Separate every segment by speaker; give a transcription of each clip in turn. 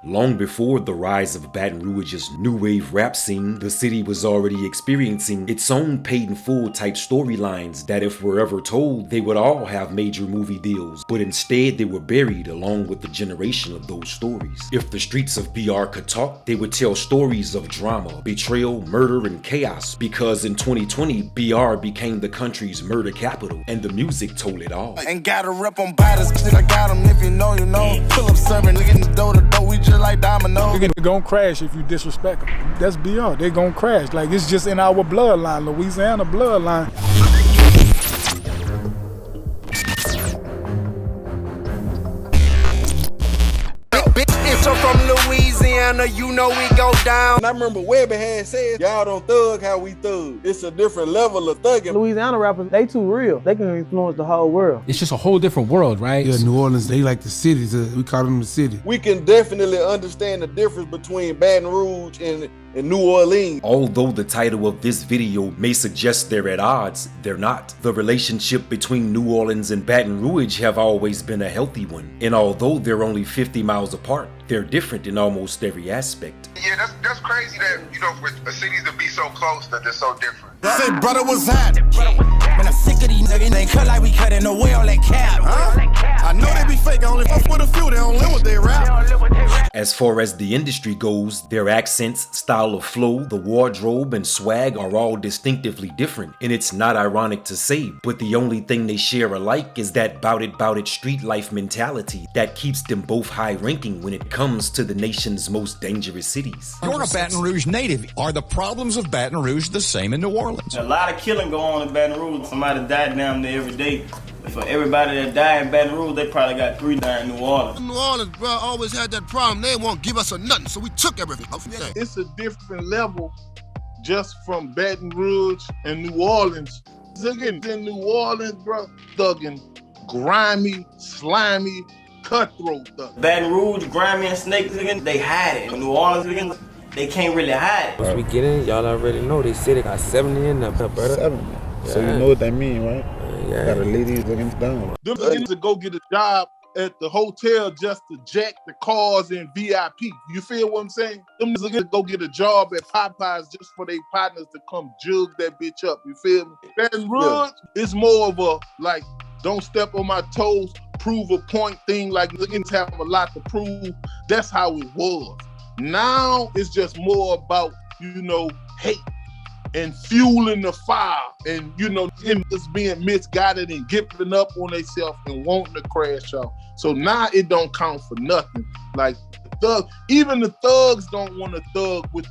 Speaker 1: Long before the rise of Baton Rouge's new wave rap scene, the city was already experiencing its own paid-in-full type storylines that, if were ever told, they would all have major movie deals, but instead they were buried along with the generation of those stories. If the streets of BR could talk, they would tell stories of drama, betrayal, murder, and chaos, because in 2020, BR became the country's murder capital, and the music told it all.
Speaker 2: Ain't gotta rip on batters, I got them if you know, you know. Pull up serving, getting the door to door, we just like dominoes.
Speaker 3: They're gonna crash if you disrespect them. That's BR, they gonna crash. Like, it's just in our bloodline, Louisiana bloodline.
Speaker 2: I'm from Louisiana, you know we go down.
Speaker 4: And I remember Webby had said, y'all don't thug how we thug. It's a different level of thugging.
Speaker 5: Louisiana rappers, they too real. They can influence the whole world.
Speaker 6: It's just a whole different world, right?
Speaker 7: Yeah, New Orleans, they like the cities. We call them the city.
Speaker 4: We can definitely understand the difference between Baton Rouge and New Orleans.
Speaker 1: Although the title of this video may suggest they're at odds, they're not. The relationship between New Orleans and Baton Rouge have always been a healthy one. And although they're only 50 miles apart, they're different in almost every aspect.
Speaker 8: Yeah, that's crazy that, you know, for a city to be so close that they're so different.
Speaker 2: Say, brother, what's hot? Man, I'm sick of these niggas. They cut like we cut in the way on that cap, huh? I know they be fake, only fuck with a few, they don't live with their rap.
Speaker 1: As far as the industry goes, their accents, style of flow, the wardrobe, and swag are all distinctively different. And it's not ironic to say, but the only thing they share alike is that bout it street life mentality that keeps them both high ranking when it comes to the nation's most dangerous cities.
Speaker 9: You're a Baton Rouge native. Are the problems of Baton Rouge the same in New Orleans?
Speaker 10: A lot of killing go on in Baton Rouge. Somebody died down there every day. For everybody that died in Baton Rouge, they probably got 3 dying in New Orleans.
Speaker 11: New Orleans, bro, always had that problem. They won't give us a nothing, so we took everything.
Speaker 4: It's a different level just from Baton Rouge and New Orleans. Again, in New Orleans, bro, thugging, grimy, slimy, cutthroat thugging.
Speaker 10: Baton Rouge, grimy, and snakes, again, they hide it. In New Orleans, again, they can't really hide it.
Speaker 5: Once we get in, y'all already know they say they got 70 in there, brother.
Speaker 12: 70. Yeah. So you know what that mean, right?
Speaker 5: Yeah.
Speaker 12: Gotta lay these niggas down.
Speaker 4: Them niggas to go get a job at the hotel just to jack the cars in VIP. You feel what I'm saying? Them niggas to go get a job at Popeyes just for their partners to come jug that bitch up. You feel me? Baton Rouge is more of a, like, don't step on my toes, prove a point thing. Like, niggas have a lot to prove. That's how it was. Now it's just more about, you know, hate and fueling the fire, and, you know, him just being misguided and giving up on themselves and wanting to crash out. So now it don't count for nothing. Like, even the thugs don't want to thug with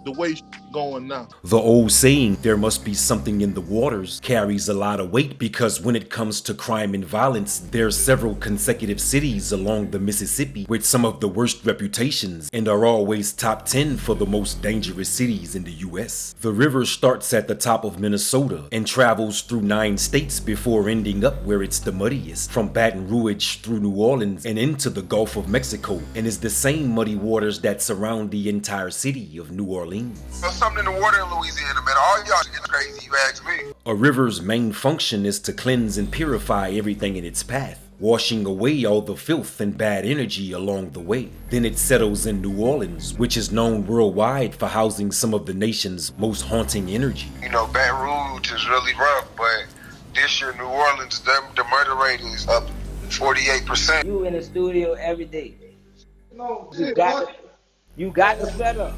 Speaker 4: the way it's going now.
Speaker 1: The old saying, there must be something in the waters, carries a lot of weight, because when it comes to crime and violence, there are several consecutive cities along the Mississippi with some of the worst reputations and are always top 10 for the most dangerous cities in the US. The river starts at the top of Minnesota and travels through 9 states before ending up where it's the muddiest, from Baton Rouge through New Orleans and into the Gulf of Mexico, and is the same muddy waters that surround the entire city of New Orleans.
Speaker 8: There's something in the water in Louisiana, man. All y'all shit is crazy, you ask me.
Speaker 1: A river's main function is to cleanse and purify everything in its path, washing away all the filth and bad energy along the way. Then it settles in New Orleans, which is known worldwide for housing some of the nation's most haunting energy.
Speaker 8: You know, Baton Rouge is really rough, but this year New Orleans, the murder rate is up 48%.
Speaker 5: You in the studio every day. You got to set up.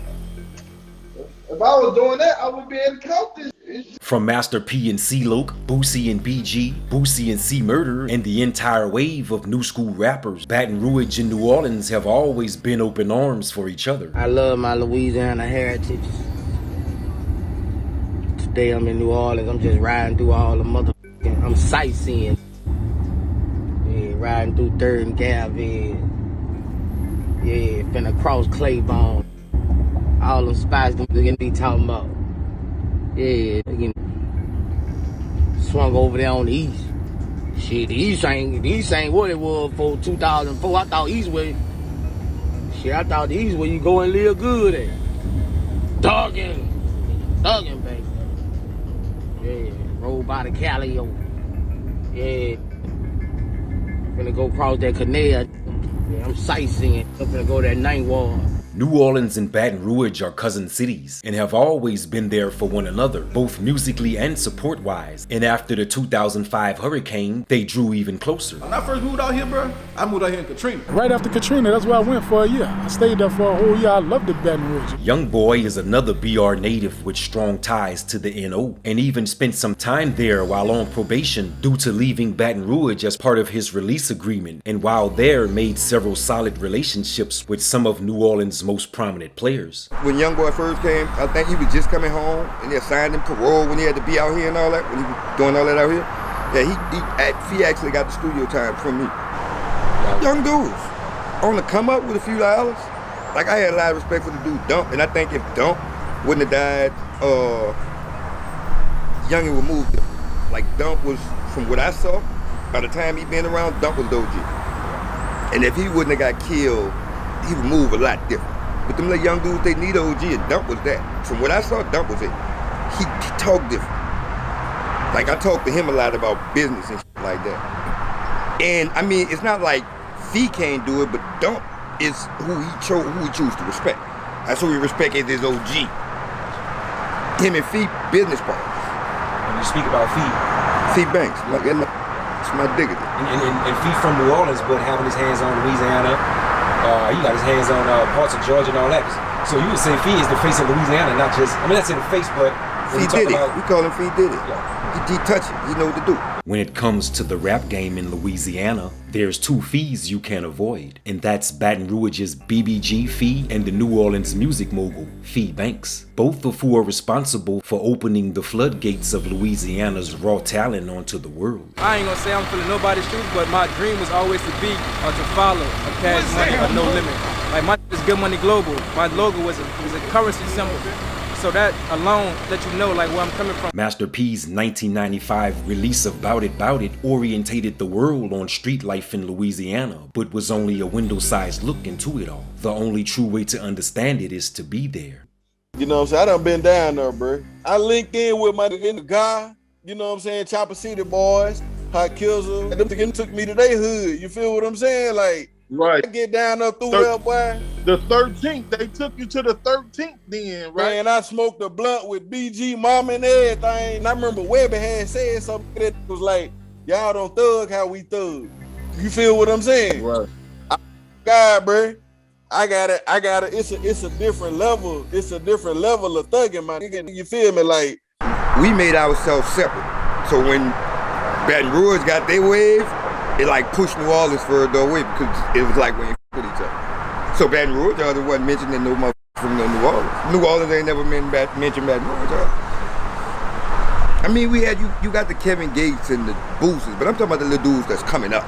Speaker 4: If I was doing that, I would be able to count this.
Speaker 1: From Master P and C-Loc, Boosie and BG, Boosie and C-Murder, and the entire wave of new school rappers, Baton Rouge and New Orleans have always been open arms for each other.
Speaker 5: I love my Louisiana heritage. Today I'm in New Orleans, I'm just riding through all the motherfucking, I'm sightseeing. Yeah, riding through 3rd and Galvin. Yeah, finna cross Claiborne. All them spots them gonna be talking about. Yeah, swung over there on the east. Shit, the east ain't what it was for 2004. I thought east way. Shit, I thought the east where you go and live good at. Thuggin', baby. Yeah, roll by the Calio. Yeah, finna go cross that canal. Yeah, I'm sightseeing. I'm gonna go to that Ninth Ward.
Speaker 1: New Orleans and Baton Rouge are cousin cities and have always been there for one another, both musically and support-wise. And after the 2005 hurricane, they drew even closer.
Speaker 6: When I first moved out here, bro, I moved out here in Katrina.
Speaker 3: Right after Katrina, that's where I went for a year. I stayed there for a whole year. I loved the Baton Rouge.
Speaker 1: Young Boy is another BR native with strong ties to the NO, and even spent some time there while on probation due to leaving Baton Rouge as part of his release agreement, and while there made several solid relationships with some of New Orleans' most prominent players.
Speaker 13: When Young Boy first came, I think he was just coming home and they assigned him parole when he had to be out here and all that, when he was doing all that out here. Yeah, he actually got the studio time from me. Young dudes on the come up with a few dollars. Like, I had a lot of respect for the dude Dump, and I think if Dump wouldn't have died, Youngin would move. Like, Dump was, from what I saw, by the time he been around, Dump was the OG. And if he wouldn't have got killed, he would move a lot different. But them little young dudes, they need OG, and Dump was that. From what I saw, Dump was it. He talked different. Like, I talked to him a lot about business and shit like that. And, I mean, it's not like Fee can't do it, but Dump is who he choose to respect. That's who he respect as his OG. Him and Fee, business partners.
Speaker 1: When you speak about Fee
Speaker 13: Banks, like, it's my diggity.
Speaker 1: And Fee from New Orleans, but having his hands on Louisiana, he got his hands on parts of Georgia and all that. So you would say Fee is the face of Louisiana, not just, I mean, that's in the face, but
Speaker 13: Fee did it. We call him Fee did it. Yeah. He touch it. He know what to do.
Speaker 1: When it comes to the rap game in Louisiana, there's two Fees you can't avoid, and that's Baton Rouge's BBG Fee and the New Orleans music mogul, Fee Banks, both of who are responsible for opening the floodgates of Louisiana's raw talent onto the world.
Speaker 14: I ain't gonna say I'm feeling nobody's shoes, but my dream was always to be or to follow a Cash Money or No Limit. Like, my is Good Money Global. My logo was a currency symbol. So that alone let you know, like, where I'm coming from.
Speaker 1: Master P's 1995 release of Bout It orientated the world on street life in Louisiana, but was only a window-sized look into it all. The only true way to understand it is to be there.
Speaker 15: You know what I'm saying? I done been down there, bro. I linked in with my guy, you know what I'm saying, Chopper City boys, Hot Killers, and them took me to their hood. You feel what I'm saying? Like,
Speaker 4: right.
Speaker 15: I get down there through there, boy.
Speaker 4: The 13th, they took you to the 13th then, right?
Speaker 15: Man, I smoked a blunt with BG Mama and everything. And I remember Webby had said something that was like, y'all don't thug how we thug. You feel what I'm saying?
Speaker 4: Right.
Speaker 15: God, bro. I got it. It's a different level. It's a different level of thugging, my nigga. You feel me? Like,
Speaker 13: we made ourselves separate. So when Baton Rouge got their wave, it like pushed New Orleans further away because it was like when you with each other. So Baton Rouge wasn't mentioned in no motherfucker from New Orleans. New Orleans ain't never mentioned Baton Rouge. I mean, we had you got the Kevin Gates and the Boosters, but I'm talking about the little dudes that's coming up.